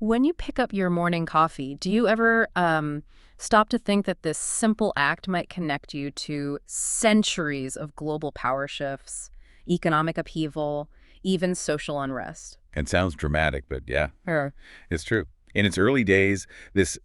When you pick up your morning coffee, do you ever stop to think that this simple act might connect you to centuries of global power shifts, economic upheaval, even social unrest? It sounds dramatic, but yeah, Sure. it's true. In its early days, this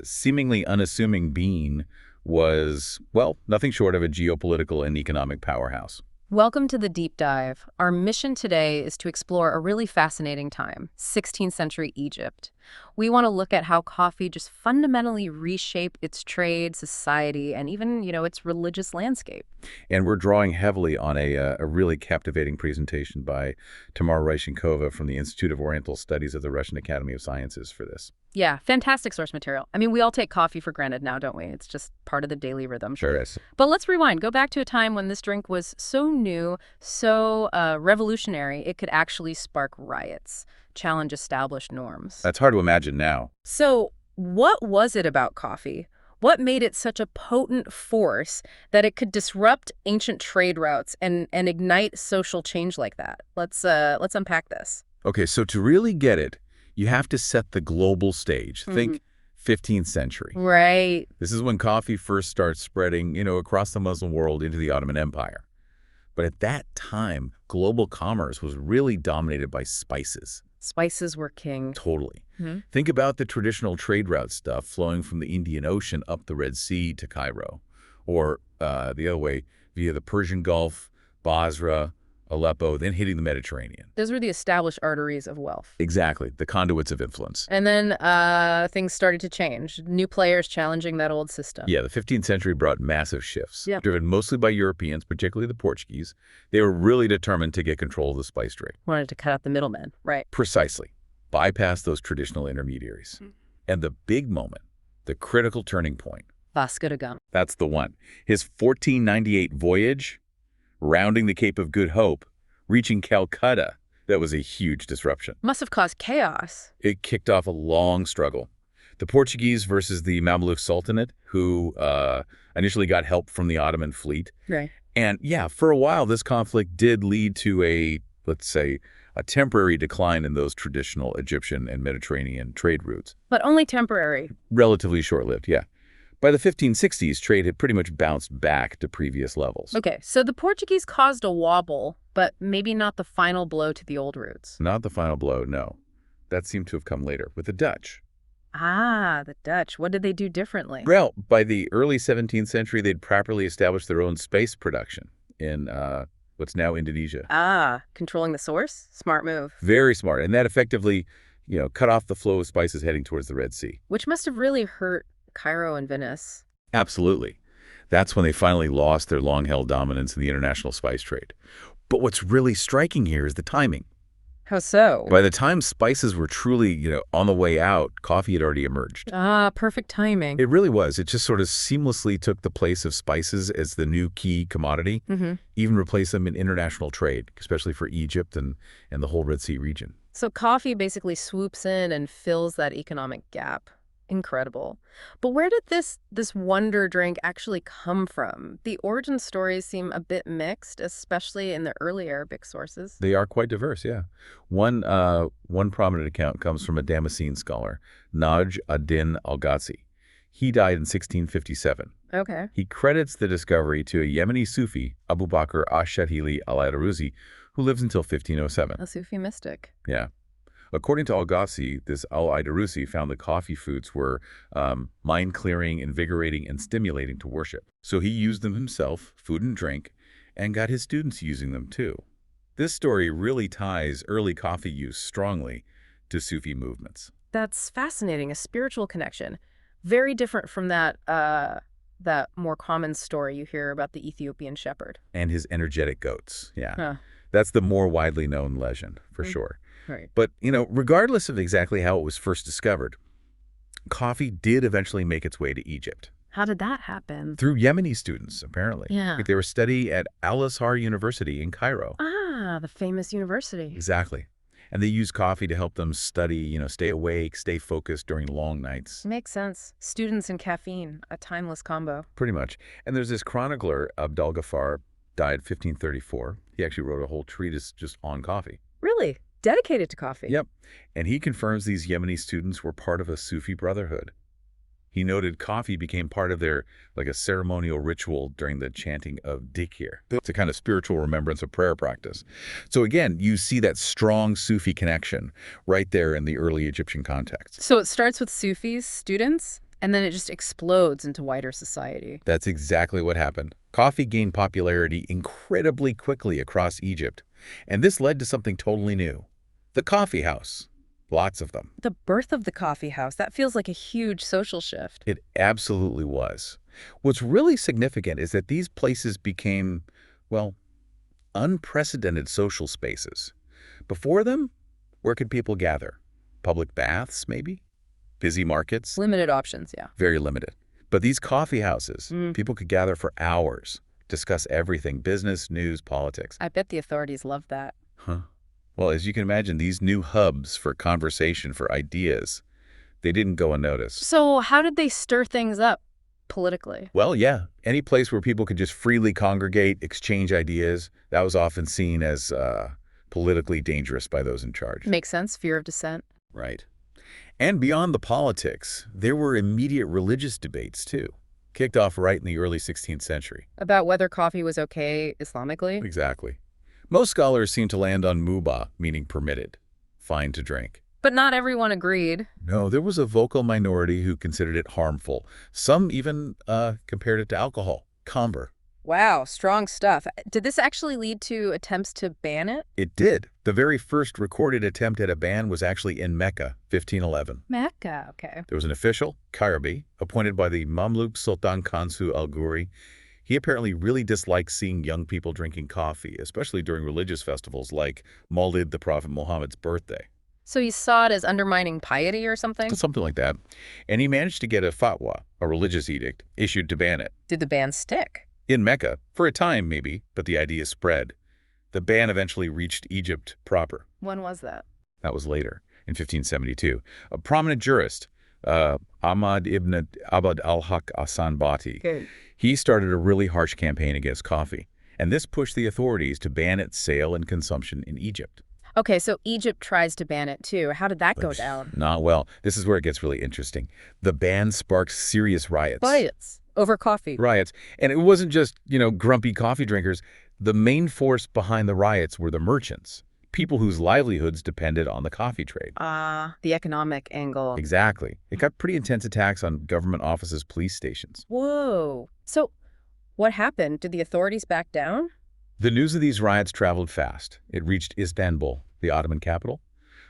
seemingly unassuming being was, well, nothing short of a geopolitical and economic powerhouse. Welcome to the deep dive. Our mission today is to explore a really fascinating time, 16th century Egypt. We want to look at how coffee just fundamentally reshaped its trade, society, and even, its religious landscape. And we're drawing heavily on a really captivating presentation by Tamar Ryschenkova from the Institute of Oriental Studies of the Russian Academy of Sciences for this. Yeah, fantastic source material. I mean, we all take coffee for granted now, don't we? It's just part of the daily rhythm. Sure is. But let's rewind. Go back to a time when this drink was so new, so revolutionary, it could actually spark riots, challenge established norms. That's hard to imagine now. So what was it about coffee? What made it such a potent force that it could disrupt ancient trade routes and ignite social change like that? Let's unpack this. Okay, so to really get it, you have to set the global stage. Think 15th century. Right. This is when coffee first starts spreading, across the Muslim world into the Ottoman Empire. But at that time, global commerce was really dominated by spices. Spices were king. Totally. Hmm. Think about the traditional trade route stuff flowing from the Indian Ocean up the Red Sea to Cairo, or the other way, via the Persian Gulf, Basra, Aleppo, then hitting the Mediterranean. Those were the established arteries of wealth. Exactly, the conduits of influence. And then things started to change. New players challenging that old system. Yeah, the 15th century brought massive shifts. Yeah. Driven mostly by Europeans, particularly the Portuguese. They were really determined to get control of the spice trade. Wanted to cut out the middlemen. Right. Precisely. Bypass those traditional intermediaries. And the big moment, the critical turning point. Vasco da Gama. That's the one. His 1498 voyage, rounding the Cape of Good Hope, reaching Calcutta. That was a huge disruption. Must have caused chaos. It kicked off a long struggle. The Portuguese versus the Mamluk Sultanate, who initially got help from the Ottoman fleet. Right. And yeah, for a while, this conflict did lead to a, let's say, a temporary decline in those traditional Egyptian and Mediterranean trade routes. But only temporary. Relatively short-lived, yeah. By the 1560s, trade had pretty much bounced back to previous levels. Okay, so the Portuguese caused a wobble, but maybe not the final blow to the old roots. Not the final blow, no. That seemed to have come later with the Dutch. Ah, the Dutch. What did they do differently? Well, by the early 17th century, they'd properly established their own spice production in what's now Indonesia. Ah, controlling the source? Smart move. Very smart. And that effectively, cut off the flow of spices heading towards the Red Sea. Which must have really hurt Cairo and Venice. Absolutely. That's when they finally lost their long-held dominance in the international spice trade. But what's really striking here is the timing. How so? By the time spices were truly, on the way out, coffee had already emerged. Ah, perfect timing. It really was. It just sort of seamlessly took the place of spices as the new key commodity, even replaced them in international trade, especially for Egypt and the whole Red Sea region. So coffee basically swoops in and fills that economic gap. Incredible. But where did this wonder drink actually come from? The origin stories seem a bit mixed, especially in the early Arabic sources. They are quite diverse, yeah. One prominent account comes from a Damascene scholar, Naj ad-Din al-Ghazi. He died in 1657. Okay. He credits the discovery to a Yemeni Sufi, Abu Bakr ash-Shadhili al-Idarusi, who lives until 1507. A Sufi mystic. Yeah. According to Al-Ghazi, this Al-Idarusi found that coffee foods were mind-clearing, invigorating, and stimulating to worship. So he used them himself, food and drink, and got his students using them too. This story really ties early coffee use strongly to Sufi movements. That's fascinating, a spiritual connection. Very different from that more common story you hear about the Ethiopian shepherd. And his energetic goats, yeah. Huh. That's the more widely known legend, for sure. Right. But, regardless of exactly how it was first discovered, coffee did eventually make its way to Egypt. How did that happen? Through Yemeni students, apparently. Yeah. They were studying at Al-Azhar University in Cairo. Ah, the famous university. Exactly. And they used coffee to help them study, stay awake, stay focused during long nights. Makes sense. Students and caffeine, a timeless combo. Pretty much. And there's this chronicler, Abdul Ghaffar, died 1534. He actually wrote a whole treatise just on coffee. Really? dedicated to coffee. Yep. And he confirms these Yemeni students were part of a Sufi brotherhood. He noted coffee became part of their, like a ceremonial ritual during the chanting of dhikr. It's a kind of spiritual remembrance of prayer practice. So again, you see that strong Sufi connection right there in the early Egyptian context. So it starts with Sufis, students, and then it just explodes into wider society. That's exactly what happened. Coffee gained popularity incredibly quickly across Egypt. And this led to something totally new. The coffee house. Lots of them. The birth of the coffee house, that feels like a huge social shift. It absolutely was. What's really significant is that these places became, well, unprecedented social spaces. Before them, where could people gather? Public baths, maybe? Busy markets? Limited options, yeah. Very limited. But these coffee houses, people could gather for hours, discuss everything, business, news, politics. I bet the authorities loved that. Huh. Well, as you can imagine, these new hubs for conversation, for ideas, they didn't go unnoticed. So how did they stir things up politically? Well, yeah, any place where people could just freely congregate, exchange ideas, that was often seen as politically dangerous by those in charge. Makes sense, fear of dissent. Right. And beyond the politics, there were immediate religious debates, too, kicked off right in the early 16th century. About whether coffee was okay Islamically? Exactly. Most scholars seem to land on mubah, meaning permitted, fine to drink. But not everyone agreed. No, there was a vocal minority who considered it harmful. Some even compared it to alcohol, camber. Wow, strong stuff. Did this actually lead to attempts to ban it? It did. The very first recorded attempt at a ban was actually in Mecca, 1511. Mecca, okay. There was an official, Cairo, appointed by the Mamluk Sultan Kansu al-Ghuri. He apparently really disliked seeing young people drinking coffee, especially during religious festivals like Maulid, the Prophet Muhammad's birthday. So he saw it as undermining piety or something? Something like that. And he managed to get a fatwa, a religious edict, issued to ban it. Did the ban stick? In Mecca, for a time maybe, but the idea spread. The ban eventually reached Egypt proper. When was that? That was later, in 1572. A prominent jurist, Ahmad ibn Abd al-Haq Bati, he started a really harsh campaign against coffee. And this pushed the authorities to ban its sale and consumption in Egypt. Okay, so Egypt tries to ban it too. How did that go down? Not well. This is where it gets really interesting. The ban sparked serious riots. Riots? Over coffee? Riots. And it wasn't just, grumpy coffee drinkers. The main force behind the riots were the merchants, people whose livelihoods depended on the coffee trade. The economic angle. Exactly. It got pretty intense attacks on government offices, police stations. Whoa. So what happened? Did the authorities back down? The news of these riots traveled fast. It reached Istanbul, the Ottoman capital.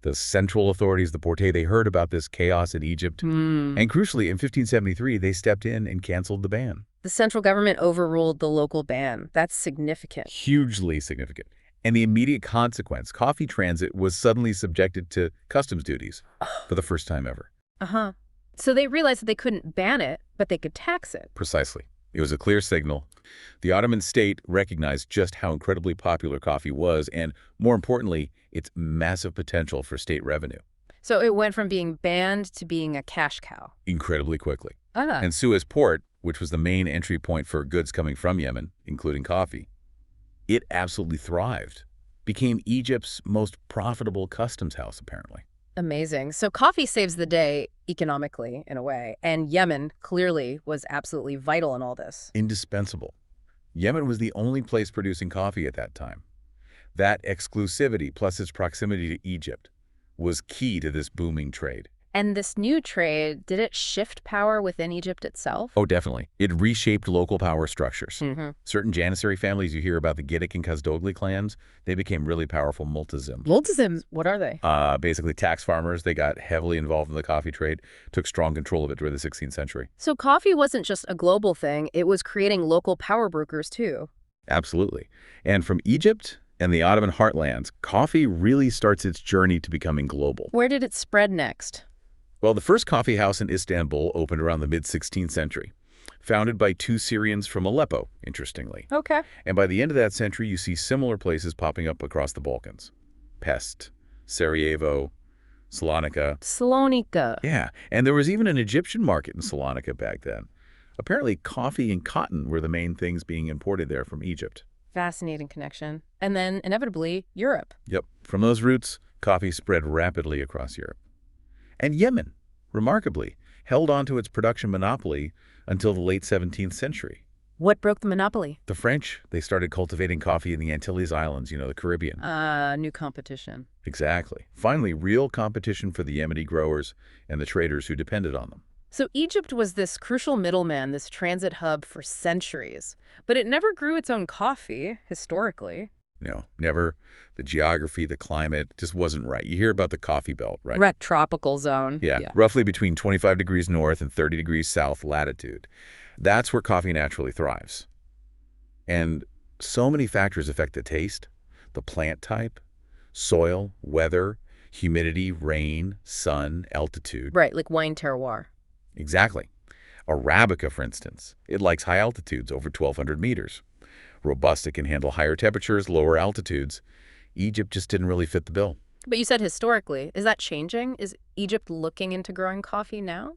The central authorities, the Porte, they heard about this chaos in Egypt. And crucially, in 1573, they stepped in and canceled the ban. The central government overruled the local ban. That's significant. Hugely significant. And the immediate consequence, coffee transit was suddenly subjected to customs duties for the first time ever. So they realized that they couldn't ban it, but they could tax it. Precisely. It was a clear signal. The Ottoman state recognized just how incredibly popular coffee was and, more importantly, its massive potential for state revenue. So it went from being banned to being a cash cow. Incredibly quickly. And Suez Port, which was the main entry point for goods coming from Yemen, including coffee, it absolutely thrived. Became Egypt's most profitable customs house, apparently. Amazing. So coffee saves the day economically, in a way, and Yemen clearly was absolutely vital in all this. Indispensable. Yemen was the only place producing coffee at that time. That exclusivity, plus its proximity to Egypt, was key to this booming trade. And this new trade, did it shift power within Egypt itself? Oh, definitely. It reshaped local power structures. Certain Janissary families, you hear about the Giddick and Kazdogli clans, they became really powerful multizim. Multizims? What are they? Basically tax farmers. They got heavily involved in the coffee trade, took strong control of it during the 16th century. So coffee wasn't just a global thing, it was creating local power brokers too. Absolutely. And from Egypt and the Ottoman heartlands, coffee really starts its journey to becoming global. Where did it spread next? Well, the first coffee house in Istanbul opened around the mid-16th century, founded by two Syrians from Aleppo, interestingly. Okay. And by the end of that century, you see similar places popping up across the Balkans. Pest, Sarajevo, Salonika. Salonika. Yeah, and there was even an Egyptian market in Salonika back then. Apparently, coffee and cotton were the main things being imported there from Egypt. Fascinating connection. And then, inevitably, Europe. Yep. From those roots, coffee spread rapidly across Europe. And Yemen, remarkably, held on to its production monopoly until the late 17th century. What broke the monopoly? The French, they started cultivating coffee in the Antilles Islands, the Caribbean. New competition. Exactly. Finally, real competition for the Yemeni growers and the traders who depended on them. So Egypt was this crucial middleman, this transit hub for centuries, but it never grew its own coffee, historically. Never. The geography, the climate just wasn't right. You hear about the coffee belt, right? Ret tropical zone. Yeah, roughly between 25 degrees north and 30 degrees south latitude. That's where coffee naturally thrives. And so many factors affect the taste, the plant type, soil, weather, humidity, rain, sun, altitude. Right, like wine terroir. Exactly. Arabica, for instance, it likes high altitudes over 1,200 meters. Robusta can handle higher temperatures, lower altitudes. Egypt just didn't really fit the bill. But you said historically. Is that changing? Is Egypt looking into growing coffee now?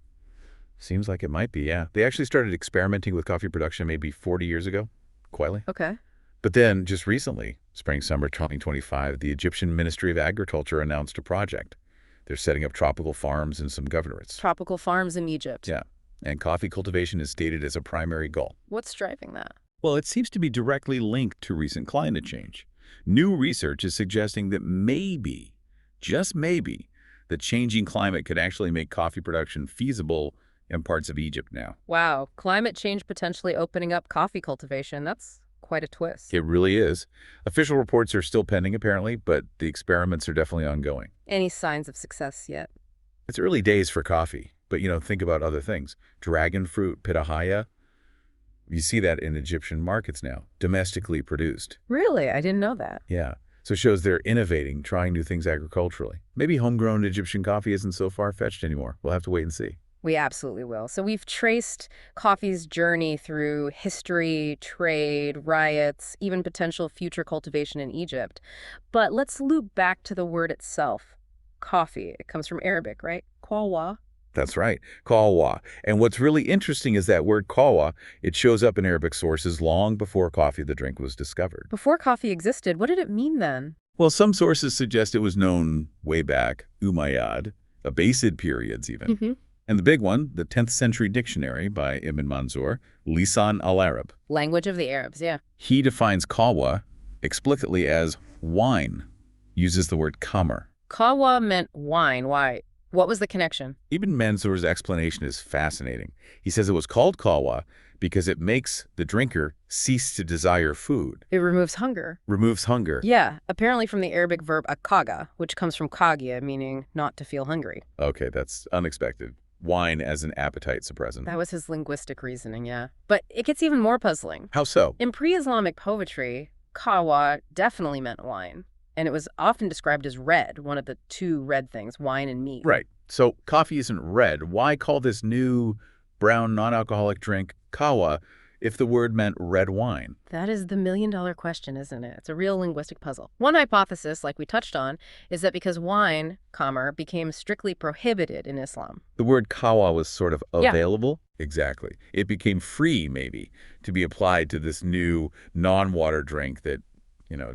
Seems like it might be, yeah. They actually started experimenting with coffee production maybe 40 years ago, quietly. Okay. But then, just recently, spring-summer 2025, the Egyptian Ministry of Agriculture announced a project. They're setting up tropical farms in some governorates. Tropical farms in Egypt. Yeah, and coffee cultivation is stated as a primary goal. What's driving that? Well, it seems to be directly linked to recent climate change. New research is suggesting that maybe, just maybe, the changing climate could actually make coffee production feasible in parts of Egypt now. Wow, climate change potentially opening up coffee cultivation. That's quite a twist. It really is. Official reports are still pending, apparently, but the experiments are definitely ongoing. Any signs of success yet? It's early days for coffee, but, think about other things. Dragon fruit, pitahaya. You see that in Egyptian markets now, domestically produced. Really? I didn't know that. Yeah. So it shows they're innovating, trying new things agriculturally. Maybe homegrown Egyptian coffee isn't so far-fetched anymore. We'll have to wait and see. We absolutely will. So we've traced coffee's journey through history, trade, riots, even potential future cultivation in Egypt. But let's loop back to the word itself, coffee. It comes from Arabic, right? Qawa. That's right, kahwa. And what's really interesting is that word kahwa, it shows up in Arabic sources long before coffee, the drink, was discovered. Before coffee existed, what did it mean then? Well, some sources suggest it was known way back, Umayyad, Abbasid periods even. And the big one, the 10th century dictionary by Ibn Manzur, Lisan al-Arab. Language of the Arabs, yeah. He defines kahwa explicitly as wine, uses the word khamr. Kahwa meant wine. Why? What was the connection? Ibn Manzur's explanation is fascinating. He says it was called kahwa because it makes the drinker cease to desire food. It removes hunger. Removes hunger. Yeah, apparently from the Arabic verb akaga, which comes from kagia, meaning not to feel hungry. Okay, that's unexpected. Wine as an appetite suppressant. That was his linguistic reasoning, yeah. But it gets even more puzzling. How so? In pre-Islamic poetry, kahwa definitely meant wine. And it was often described as red, one of the two red things, wine and meat. Right. So coffee isn't red. Why call this new brown non-alcoholic drink kahwa if the word meant red wine? That is the million-dollar question, isn't it? It's a real linguistic puzzle. One hypothesis, like we touched on, is that because wine, khamr, became strictly prohibited in Islam. The word kahwa was sort of available? Yeah. Exactly. It became free, maybe, to be applied to this new non-water drink that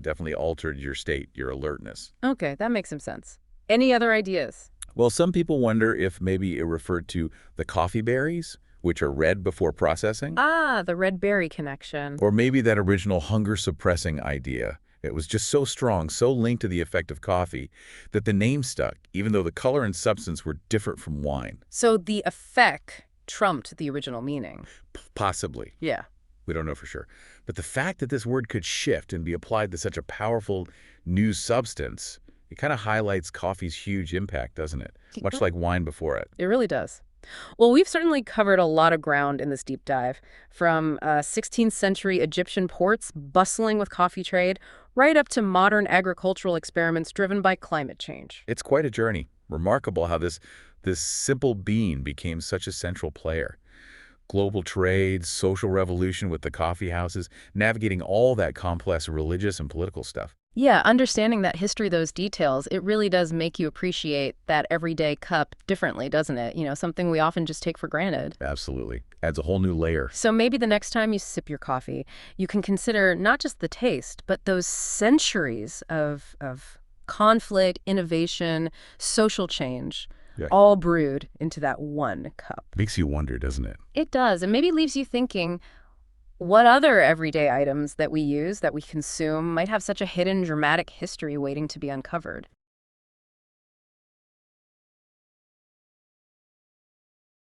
definitely altered your state, your alertness. Okay, that makes some sense. Any other ideas? Well, some people wonder if maybe it referred to the coffee berries, which are red before processing. Ah, the red berry connection. Or maybe that original hunger-suppressing idea. It was just so strong, so linked to the effect of coffee, that the name stuck, even though the color and substance were different from wine. So the effect trumped the original meaning. Possibly. Yeah. We don't know for sure. But the fact that this word could shift and be applied to such a powerful new substance, it kind of highlights coffee's huge impact, doesn't it? Much like wine before it. It really does. Well, we've certainly covered a lot of ground in this deep dive, from 16th century Egyptian ports bustling with coffee trade, right up to modern agricultural experiments driven by climate change. It's quite a journey. Remarkable how this simple bean became such a central player. Global trade, social revolution with the coffee houses, navigating all that complex religious and political stuff. Yeah, understanding that history, those details, it really does make you appreciate that everyday cup differently, doesn't it? Something we often just take for granted. Absolutely. Adds a whole new layer. So maybe the next time you sip your coffee, you can consider not just the taste, but those centuries of Conflict, innovation, social change, Yeah. all brewed into that one cup. Makes you wonder, doesn't it? It does, and maybe leaves you thinking, what other everyday items that we use, that we consume, might have such a hidden dramatic history waiting to be uncovered?